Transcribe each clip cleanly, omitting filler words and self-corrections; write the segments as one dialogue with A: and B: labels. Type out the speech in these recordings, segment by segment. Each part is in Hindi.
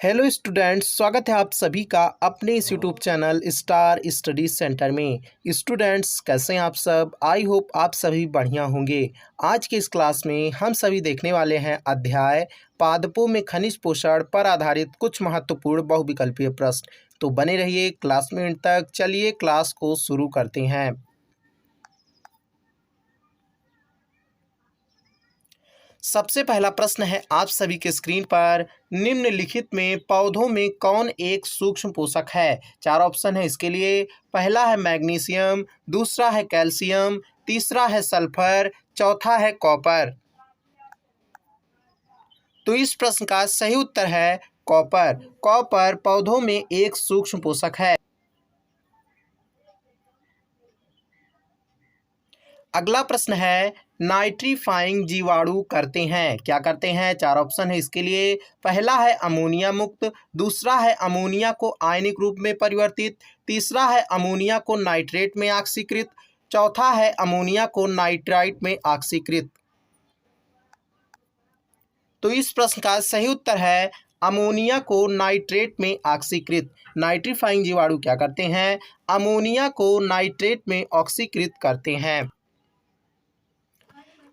A: हेलो स्टूडेंट्स, स्वागत है आप सभी का अपने इस YouTube channel star study centre में। स्टूडेंट्स, कैसे हैं आप सब? आई होप आप सभी बढ़िया होंगे। आज के इस क्लास में हम सभी देखने वाले हैं अध्याय पादपों में खनिज पोषण पर आधारित कुछ महत्वपूर्ण बहुविकल्पीय प्रश्न। तो बने रहिए क्लास में अंत तक। चलिए क्लास को शुरू करते हैं। सबसे पहला प्रश्न है आप सभी के स्क्रीन पर, निम्नलिखित में पौधों में कौन एक सूक्ष्म पोषक है? चार ऑप्शन है इसके लिए। पहला है मैग्नीशियम, दूसरा है कैल्शियम, तीसरा है सल्फर, चौथा है कॉपर। तो इस प्रश्न का सही उत्तर है कॉपर। कॉपर पौधों में एक सूक्ष्म पोषक है। अगला प्रश्न है, नाइट्रीफाइंग जीवाणु करते हैं, क्या करते हैं? चार ऑप्शन है इसके लिए। पहला है अमोनिया मुक्त, दूसरा है अमोनिया को आयनिक रूप में परिवर्तित, तीसरा है अमोनिया को नाइट्रेट में ऑक्सीकृत, चौथा है अमोनिया को नाइट्राइट में ऑक्सीकृत। तो इस प्रश्न का सही उत्तर है अमोनिया को नाइट्रेट में ऑक्सीकृत। नाइट्रीफाइंग जीवाणु क्या करते हैं? अमोनिया को नाइट्रेट में ऑक्सीकृत करते हैं।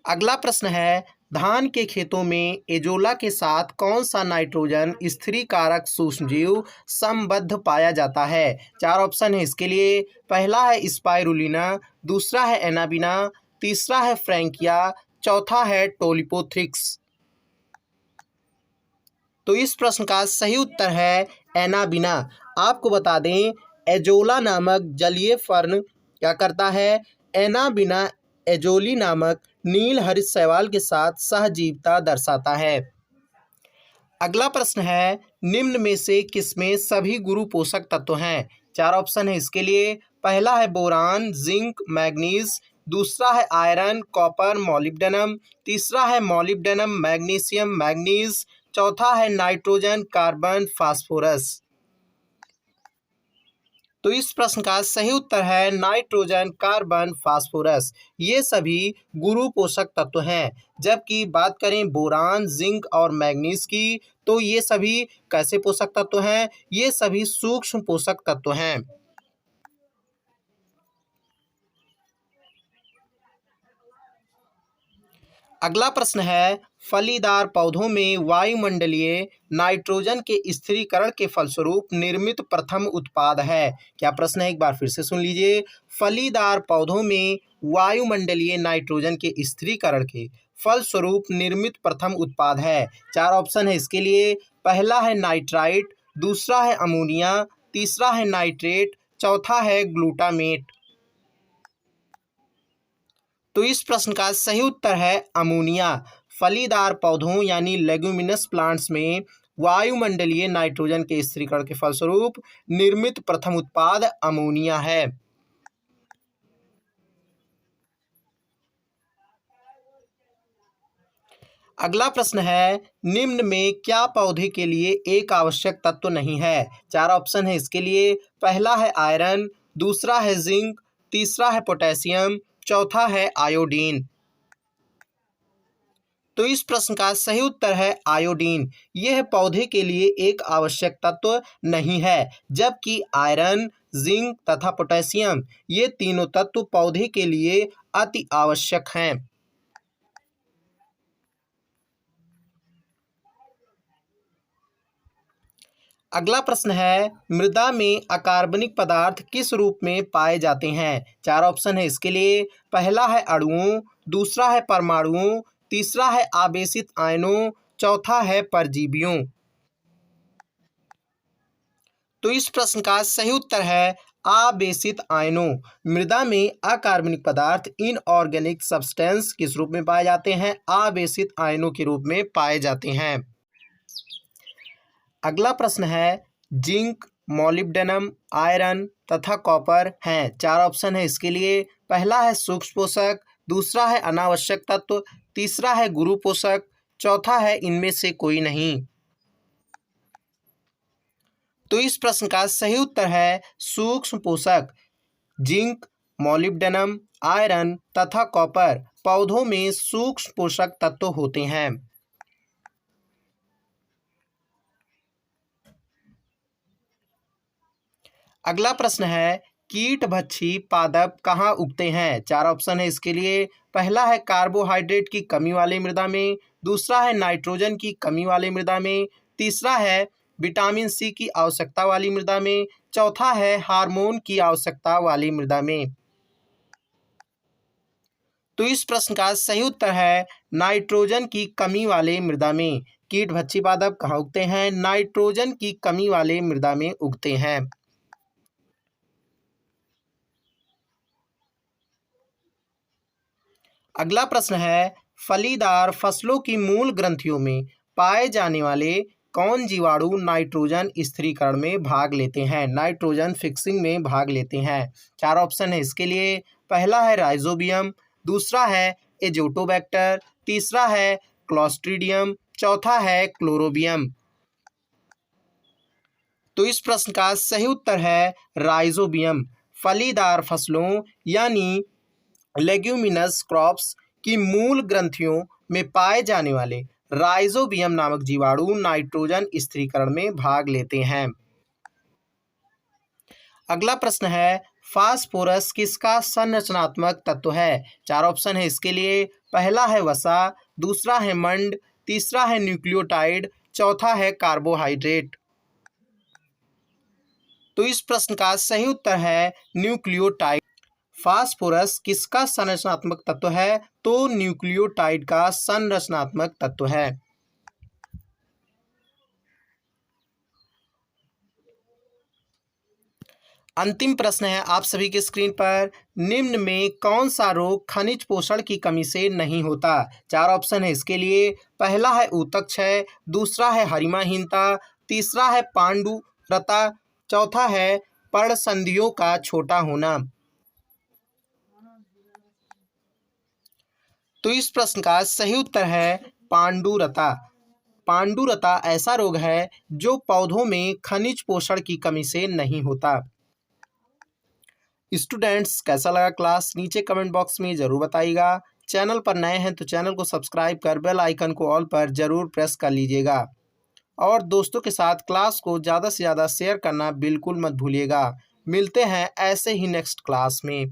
A: अगला प्रश्न है, धान के खेतों में एजोला के साथ कौन सा नाइट्रोजन स्थिरीकारक सूक्ष्मजीव संबद्ध पाया जाता है? चार ऑप्शन है इसके लिए। पहला है स्पाइरुलिना, दूसरा है एनाबिना, तीसरा है फ्रैंकिया, चौथा है टोलिपोथ्रिक्स। तो इस प्रश्न का सही उत्तर है एनाबिना। आपको बता दें, एजोला नामक जलीय फर्न क्या करता है? एनाबिना एजोली नामक नील हरित शैवाल के साथ सहजीविता दर्शाता है। अगला प्रश्न है, निम्न में से किसमें सभी गुरु पोषक तत्व हैं? चार ऑप्शन है इसके लिए। पहला है बोरान, जिंक, मैग्नीज, दूसरा है आयरन, कॉपर, मॉलिब्डेनम, तीसरा है मॉलिब्डेनम, मैग्नीशियम, मैग्नीज, चौथा है नाइट्रोजन, कार्बन, फास्फोरस। तो इस प्रश्न का सही उत्तर है नाइट्रोजन, कार्बन, फास्फोरस। ये सभी गुरु पोषक तत्व हैं। जबकि बात करें बोरान, जिंक और मैग्नीज की, तो ये सभी कैसे पोषक तत्व हैं? ये सभी सूक्ष्म पोषक तत्व हैं। अगला प्रश्न है, फलीदार पौधों में वायुमंडलीय नाइट्रोजन के स्थिरीकरण के फलस्वरूप निर्मित प्रथम उत्पाद है। क्या प्रश्न है? एक बार फिर से सुन लीजिए। फलीदार पौधों में वायुमंडलीय नाइट्रोजन के स्थिरीकरण के फलस्वरूप निर्मित प्रथम उत्पाद है। चार ऑप्शन है इसके लिए। पहला है नाइट्राइट, दूसरा है अमोनिया, तीसरा है नाइट्रेट, चौथा है ग्लूटामेट। तो इस प्रश्न का सही उत्तर है अमोनिया। फलीदार पौधों यानी लेग्यूमिनस प्लांट्स में वायुमंडलीय नाइट्रोजन के स्थिरीकरण के फलस्वरूप निर्मित प्रथम उत्पाद अमोनिया है। अगला प्रश्न है, निम्न में क्या पौधे के लिए एक आवश्यक तत्व नहीं है? चार ऑप्शन है इसके लिए। पहला है आयरन, दूसरा है जिंक, तीसरा है पोटेशियम, चौथा है आयोडीन। तो इस प्रश्न का सही उत्तर है आयोडीन। यह पौधे के लिए एक आवश्यक तत्व नहीं है। जबकि आयरन, जिंक तथा पोटेशियम ये तीनों तत्व पौधे के लिए अति आवश्यक हैं। अगला प्रश्न है, मृदा में अकार्बनिक पदार्थ किस रूप में पाए जाते हैं? चार ऑप्शन है इसके लिए। पहला है अणुओं, दूसरा है परमाणुओं, तीसरा है आवेशित आयनों, चौथा है परजीवियों। तो इस प्रश्न का सही उत्तर है आवेशित आयनों। मृदा में अकार्बनिक पदार्थ इनऑर्गेनिक सब्सटेंस किस रूप में पाए जाते हैं? आवेशित आयनों के रूप में पाए जाते हैं। अगला प्रश्न है, जिंक, मॉलिब्डेनम, आयरन तथा कॉपर हैं। चार ऑप्शन है इसके लिए। पहला है सूक्ष्म पोषक, दूसरा है अनावश्यक तत्व, तीसरा है गुरु पोषक, चौथा है इनमें से कोई नहीं। तो इस प्रश्न का सही उत्तर है सूक्ष्म पोषक। जिंक, मॉलिब्डेनम, आयरन तथा कॉपर पौधों में सूक्ष्म पोषक तत्व होते हैं। अगला प्रश्न है, कीट भक्षी पादप कहाँ उगते हैं? चार ऑप्शन है इसके लिए। पहला है कार्बोहाइड्रेट की कमी वाली मृदा में, दूसरा है नाइट्रोजन की कमी वाली मृदा में, तीसरा है विटामिन सी की आवश्यकता वाली मृदा में, चौथा है हार्मोन की आवश्यकता वाली मृदा में। तो इस प्रश्न का सही उत्तर है नाइट्रोजन की कमी वाले मृदा में। कीट भक्षी पादप कहाँ उगते हैं? नाइट्रोजन की कमी वाले मृदा में उगते हैं। अगला प्रश्न है, फलीदार फसलों की मूल ग्रंथियों में पाए जाने वाले कौन जीवाणु नाइट्रोजन स्थिरीकरण में भाग लेते हैं? नाइट्रोजन फिक्सिंग में भाग लेते हैं। चार ऑप्शन है इसके लिए। पहला है राइजोबियम, दूसरा है एजोटोबैक्टर, तीसरा है क्लॉस्ट्रीडियम, चौथा है क्लोरोबियम। तो इस प्रश्न का सही उत्तर है राइजोबियम। फलीदार फसलों यानी लेग्यूमिनस क्रॉप्स की मूल ग्रंथियों में पाए जाने वाले राइजोबियम नामक जीवाणु नाइट्रोजन स्थिरीकरण में भाग लेते हैं। अगला प्रश्न है, फास्फोरस किसका संरचनात्मक तत्व है? चार ऑप्शन है इसके लिए। पहला है वसा, दूसरा है मंड, तीसरा है न्यूक्लियोटाइड, चौथा है कार्बोहाइड्रेट। तो इस प्रश्न का सही उत्तर है न्यूक्लियोटाइड। फास्फोरस किसका संरचनात्मक तत्व है? तो न्यूक्लियोटाइड का संरचनात्मक तत्व है। अंतिम प्रश्न है आप सभी की स्क्रीन पर, निम्न में कौन सा रोग खनिज पोषण की कमी से नहीं होता? चार ऑप्शन है इसके लिए। पहला है ऊतकक्षय, दूसरा है हरिमाहीनता, तीसरा है पांडुरता, चौथा है पर्णसंधियों का छोटा होना। तो इस प्रश्न का सही उत्तर है पांडुरता। पांडुरता ऐसा रोग है जो पौधों में खनिज पोषण की कमी से नहीं होता। स्टूडेंट्स, कैसा लगा क्लास? नीचे कमेंट बॉक्स में ज़रूर बताइएगा। चैनल पर नए हैं तो चैनल को सब्सक्राइब कर बेल आइकन को ऑल पर ज़रूर प्रेस कर लीजिएगा और दोस्तों के साथ क्लास को ज़्यादा से ज़्यादा शेयर करना बिल्कुल मत भूलिएगा। मिलते हैं ऐसे ही नेक्स्ट क्लास में।